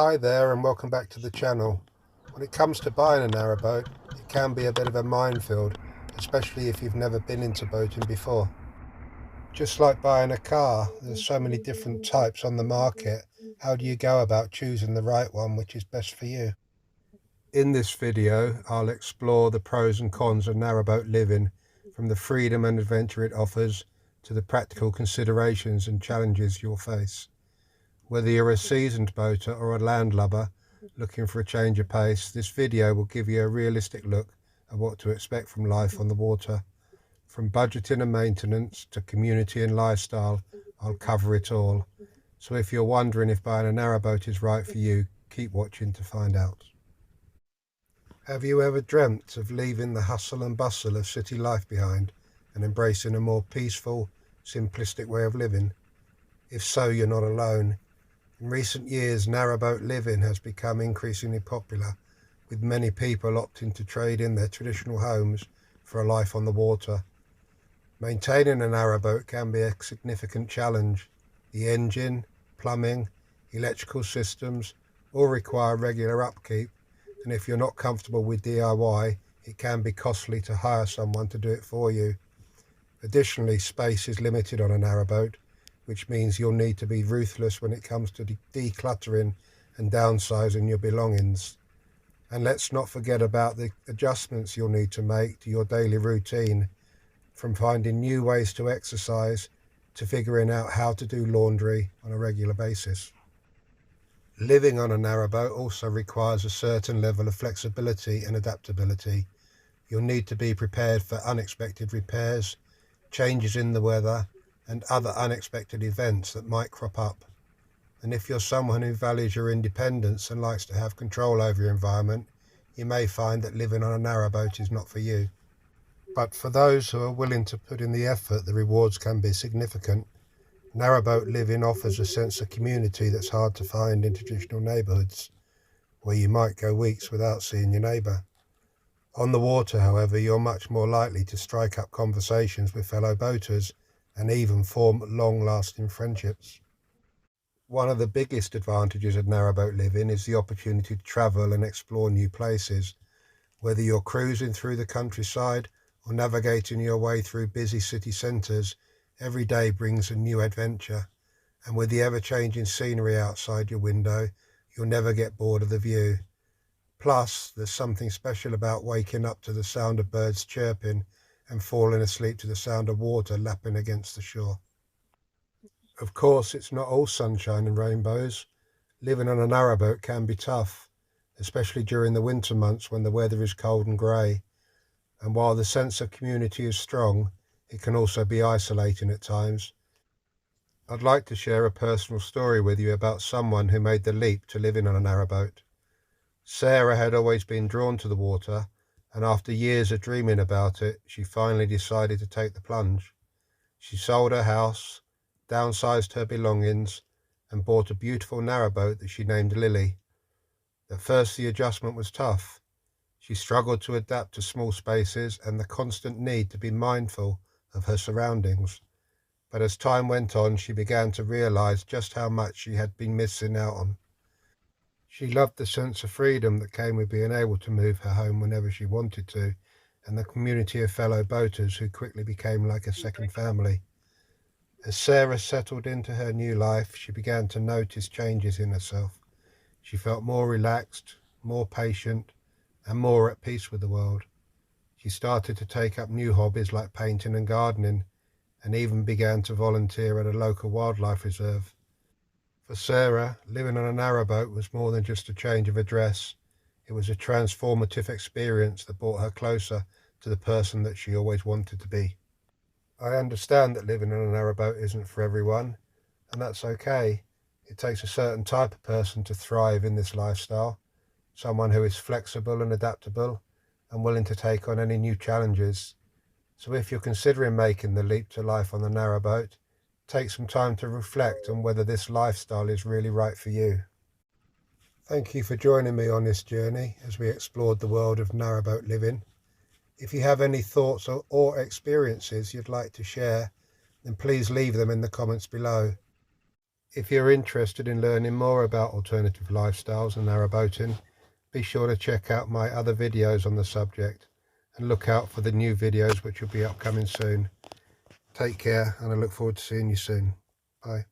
Hi there and welcome back to the channel. When it comes to buying a narrowboat, it can be a bit of a minefield, especially if you've never been into boating before. Just like buying a car, there's so many different types on the market. How do you go about choosing the right one which is best for you? In this video, I'll explore the pros and cons of narrowboat living, from the freedom and adventure it offers to the practical considerations and challenges you'll face. Whether you're a seasoned boater or a landlubber looking for a change of pace, this video will give you a realistic look at what to expect from life on the water. From budgeting and maintenance to community and lifestyle, I'll cover it all. So if you're wondering if buying a narrowboat is right for you, keep watching to find out. Have you ever dreamt of leaving the hustle and bustle of city life behind and embracing a more peaceful, simplistic way of living? If so, you're not alone. In recent years, narrowboat living has become increasingly popular, with many people opting to trade in their traditional homes for a life on the water. Maintaining a narrowboat can be a significant challenge. The engine, plumbing, electrical systems all require regular upkeep, and if you're not comfortable with DIY, it can be costly to hire someone to do it for you. Additionally, space is limited on a narrowboat, which means you'll need to be ruthless when it comes to decluttering and downsizing your belongings. And let's not forget about the adjustments you'll need to make to your daily routine, from finding new ways to exercise to figuring out how to do laundry on a regular basis. Living on a narrowboat also requires a certain level of flexibility and adaptability. You'll need to be prepared for unexpected repairs, changes in the weather, and other unexpected events that might crop up. And if you're someone who values your independence and likes to have control over your environment, you may find that living on a narrowboat is not for you. But for those who are willing to put in the effort, the rewards can be significant. Narrowboat living offers a sense of community that's hard to find in traditional neighbourhoods, where you might go weeks without seeing your neighbour. On the water, however, you're much more likely to strike up conversations with fellow boaters and even form long-lasting friendships. One of the biggest advantages of narrowboat living is the opportunity to travel and explore new places. Whether you're cruising through the countryside or navigating your way through busy city centres, every day brings a new adventure. And with the ever-changing scenery outside your window, you'll never get bored of the view. Plus, there's something special about waking up to the sound of birds chirping and falling asleep to the sound of water lapping against the shore. Of course, it's not all sunshine and rainbows. Living on a narrowboat can be tough, especially during the winter months when the weather is cold and grey. And while the sense of community is strong, it can also be isolating at times. I'd like to share a personal story with you about someone who made the leap to living on a narrowboat. Sarah had always been drawn to the water, and after years of dreaming about it, she finally decided to take the plunge. She sold her house, downsized her belongings, and bought a beautiful narrowboat that she named Lily. At first the adjustment was tough. She struggled to adapt to small spaces and the constant need to be mindful of her surroundings. But as time went on, she began to realize just how much she had been missing out on. She loved the sense of freedom that came with being able to move her home whenever she wanted to, and the community of fellow boaters who quickly became like a second family. As Sarah settled into her new life, she began to notice changes in herself. She felt more relaxed, more patient, and more at peace with the world. She started to take up new hobbies like painting and gardening, and even began to volunteer at a local wildlife reserve. For Sarah, living on a narrowboat was more than just a change of address. It was a transformative experience that brought her closer to the person that she always wanted to be. I understand that living on a narrowboat isn't for everyone, and that's okay. It takes a certain type of person to thrive in this lifestyle, someone who is flexible and adaptable and willing to take on any new challenges. So if you're considering making the leap to life on the narrowboat, take some time to reflect on whether this lifestyle is really right for you. Thank you for joining me on this journey as we explored the world of narrowboat living. If you have any thoughts or experiences you'd like to share, then please leave them in the comments below. If you're interested in learning more about alternative lifestyles and narrowboating, be sure to check out my other videos on the subject and look out for the new videos which will be upcoming soon. Take care, and I look forward to seeing you soon. Bye.